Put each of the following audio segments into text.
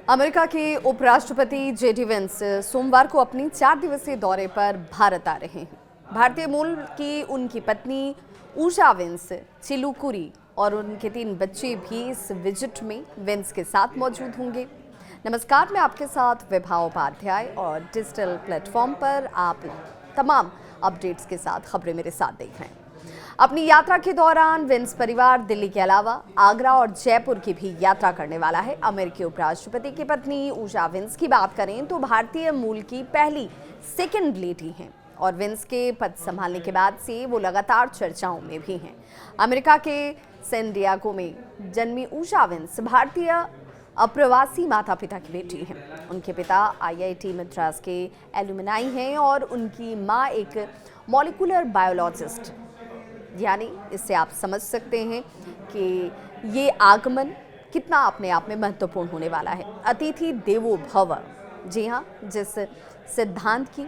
America के उपराष्ट्रपति JD Vance सोमवार को अपनी 4 दिवसीय दौरे पर भारत आ रहे हैं। भारतीय मूल की उनकी पत्नी उषा वेंस, चिलुकुरी और उनके 3 बच्चे भी इस विजिट में वेंस के साथ मौजूद होंगे। नमस्कार, मैं आपके साथ विभा उपाध्याय और डिजिटल प्लेटफॉर्म पर आप तमाम अपडेट्स के साथ खबरें मेरे साथ देख रहे हैं। अपनी यात्रा के दौरान वेंस परिवार दिल्ली के अलावा आगरा और जयपुर की भी यात्रा करने वाला है। अमेरिकी उपराष्ट्रपति की पत्नी उषा वेंस की बात करें तो भारतीय मूल की पहली सेकंड लेडी हैं और वेंस के पद संभालने के बाद से वो लगातार चर्चाओं में भी हैं। अमेरिका के सैन डिएगो में जन्मी उषा वेंस भारतीय अप्रवासी माता पिता की बेटी हैं। उनके पिता IIT मद्रास के एलुमनाई हैं और उनकी माँ एक मॉलिक्यूलर बायोलॉजिस्ट। यानी इससे आप समझ सकते हैं कि ये आगमन कितना अपने आप में महत्वपूर्ण होने वाला है। अतिथि देवो भव, जी हाँ, जिस सिद्धांत की,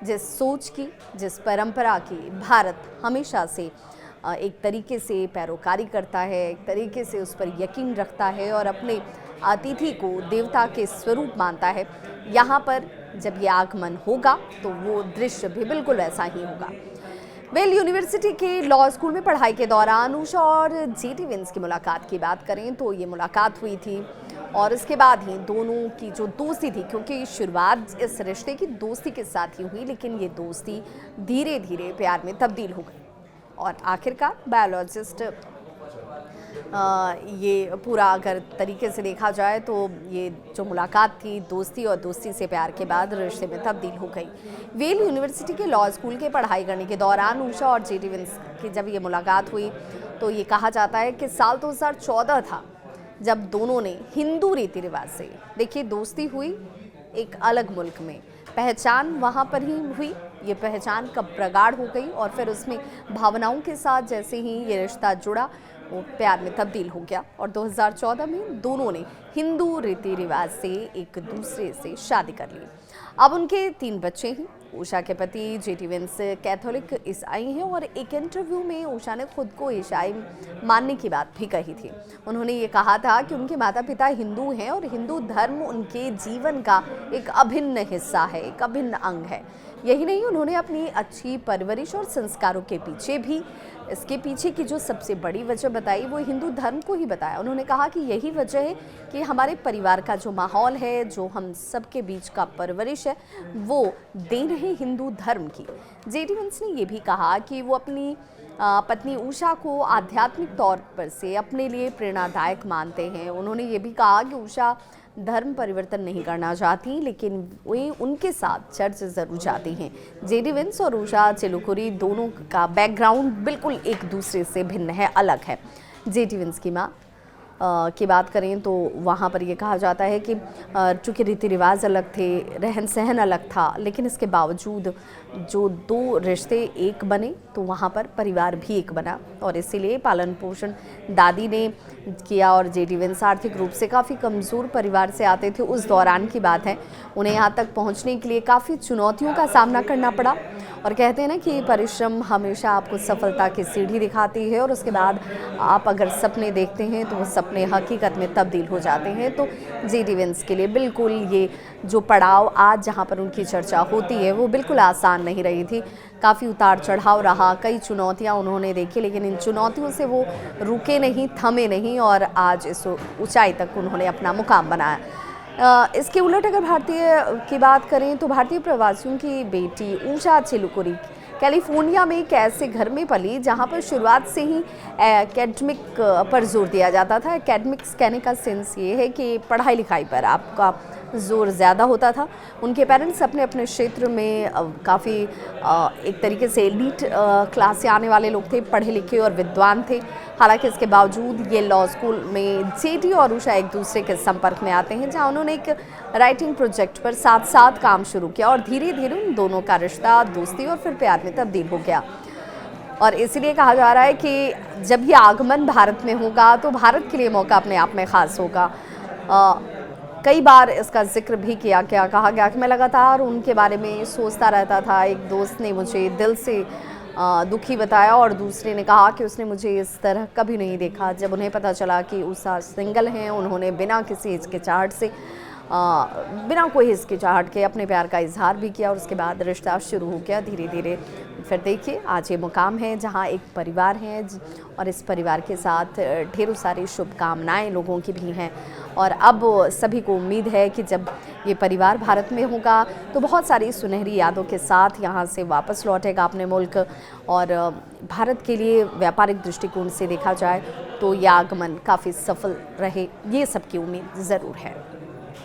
जिस सोच की, जिस परंपरा की भारत हमेशा से एक तरीके से पैरोकारी करता है, एक तरीके से उस पर यकीन रखता है और अपने अतिथि को देवता के स्वरूप मानता है, यहाँ पर जब ये आगमन होगा तो वो दृश्य भी बिल्कुल वैसा ही होगा। यूनिवर्सिटी के लॉ स्कूल में पढ़ाई के दौरान उषा और जेडी वेंस की मुलाकात की बात करें तो ये मुलाकात हुई थी और इसके बाद ही दोनों की जो दोस्ती थी, क्योंकि शुरुआत इस रिश्ते की दोस्ती के साथ ही हुई, लेकिन ये दोस्ती धीरे धीरे प्यार में तब्दील हो गई और आखिरकार बायोलॉजिस्ट ये पूरा अगर तरीके से देखा जाए तो ये जो मुलाकात थी दोस्ती और दोस्ती से प्यार के बाद रिश्ते में तब्दील हो गई। यूनिवर्सिटी के लॉ स्कूल के पढ़ाई करने के दौरान उषा और जेडी वेंस की जब ये मुलाकात हुई तो ये कहा जाता है कि साल 2014 था जब दोनों ने हिंदू रीति रिवाज से, देखिए, दोस्ती हुई एक अलग मुल्क में, पहचान वहाँ पर ही हुई। ये पहचान कब प्रगाढ़ हो गई और फिर उसमें भावनाओं के साथ जैसे ही ये रिश्ता जुड़ा वो प्यार में तब्दील हो गया और 2014 में दोनों ने हिंदू रीति रिवाज से एक दूसरे से शादी कर ली। अब उनके 3 बच्चे हैं। उषा के पति जेडी वेंस कैथोलिक ईसाई हैं और एक इंटरव्यू में उषा ने खुद को ईसाई मानने की बात भी कही थी। उन्होंने ये कहा था कि उनके माता पिता हिंदू हैं और हिंदू धर्म उनके जीवन का एक अभिन्न हिस्सा है, एक अभिन्न अंग है। यही नहीं, उन्होंने अपनी अच्छी परवरिश और संस्कारों के पीछे भी, इसके पीछे की जो सबसे बड़ी वजह बताई वो हिंदू धर्म को ही बताया। उन्होंने कहा कि यही वजह है कि हमारे परिवार का जो माहौल है, जो हम सबके बीच का परवरिश है, वो देन है हिंदू धर्म की। जेडी वेंस ने ये भी कहा कि वो अपनी पत्नी उषा को आध्यात्मिक तौर पर से अपने लिए प्रेरणादायक मानते हैं। उन्होंने ये भी कहा कि उषा धर्म परिवर्तन नहीं करना चाहती, लेकिन वे उनके साथ चर्च ज़रूर जाती हैं। जेडी वेंस और उषा चिलुकुरी दोनों का बैकग्राउंड बिल्कुल एक दूसरे से भिन्न है, अलग है। जेडी वेंस की माँ की बात करें तो वहाँ पर ये कहा जाता है कि चूँकि रीति रिवाज अलग थे, रहन सहन अलग था, लेकिन इसके बावजूद जो 2 रिश्ते एक बने तो वहाँ पर परिवार भी एक बना और इसीलिए पालन पोषण दादी ने किया। और जेडी वेंस आर्थिक रूप से काफ़ी कमज़ोर परिवार से आते थे, उस दौरान की बात है। उन्हें यहाँ तक पहुँचने के लिए काफ़ी चुनौतियों का सामना करना पड़ा और कहते हैं ना कि परिश्रम हमेशा आपको सफलता की सीढ़ी दिखाती है और उसके बाद आप अगर सपने देखते हैं तो वो सपने हकीकत में तब्दील हो जाते हैं। तो जेडी वेंस के लिए बिल्कुल ये जो पड़ाव आज जहाँ पर उनकी चर्चा होती है वो बिल्कुल आसान नहीं रही थी। काफ़ी उतार चढ़ाव रहा, कई चुनौतियाँ उन्होंने देखी, लेकिन इन चुनौतियों से वो रुके नहीं, थमे नहीं और आज इस ऊंचाई तक उन्होंने अपना मुकाम बनाया। इसके उलट अगर भारतीय की बात करें तो भारतीय प्रवासियों की बेटी उषा चिलुकुरी कैलिफोर्निया में एक ऐसे घर में पली जहां पर शुरुआत से ही एकेडमिक पर जोर दिया जाता था। एकेडमिक्स कहने का सेंस ये है कि पढ़ाई लिखाई पर आपका जोर ज़्यादा होता था। उनके पेरेंट्स अपने अपने क्षेत्र में काफ़ी एक तरीके से एलीट क्लास से आने वाले लोग थे, पढ़े लिखे और विद्वान थे। हालांकि इसके बावजूद ये लॉ स्कूल में जेडी और उषा एक दूसरे के संपर्क में आते हैं, जहां उन्होंने एक राइटिंग प्रोजेक्ट पर साथ साथ काम शुरू किया और धीरे धीरे उन दोनों का रिश्ता दोस्ती और फिर प्यार में तब्दील हो गया। और इसीलिए कहा जा रहा है कि जब ये आगमन भारत में होगा तो भारत के लिए मौका अपने आप में ख़ास होगा। कई बार इसका जिक्र भी किया गया, कहा गया कि मैं लगातार उनके बारे में सोचता रहता था। एक दोस्त ने मुझे दिल से दुखी बताया और दूसरे ने कहा कि उसने मुझे इस तरह कभी नहीं देखा। जब उन्हें पता चला कि उषा सिंगल हैं, उन्होंने बिना किसी हिचकिचाहट से बिना कोई हिचकिचाहट के अपने प्यार का इजहार भी किया और उसके बाद रिश्ता शुरू हो गया धीरे धीरे। फिर देखिए आज ये मुकाम है जहाँ एक परिवार है और इस परिवार के साथ ढेरों सारी शुभकामनाएं लोगों की भी हैं। और अब सभी को उम्मीद है कि जब ये परिवार भारत में होगा तो बहुत सारी सुनहरी यादों के साथ यहाँ से वापस लौटेगा अपने मुल्क। और भारत के लिए व्यापारिक दृष्टिकोण से देखा जाए तो ये आगमन काफ़ी सफल रहे, ये सबकी उम्मीद ज़रूर है।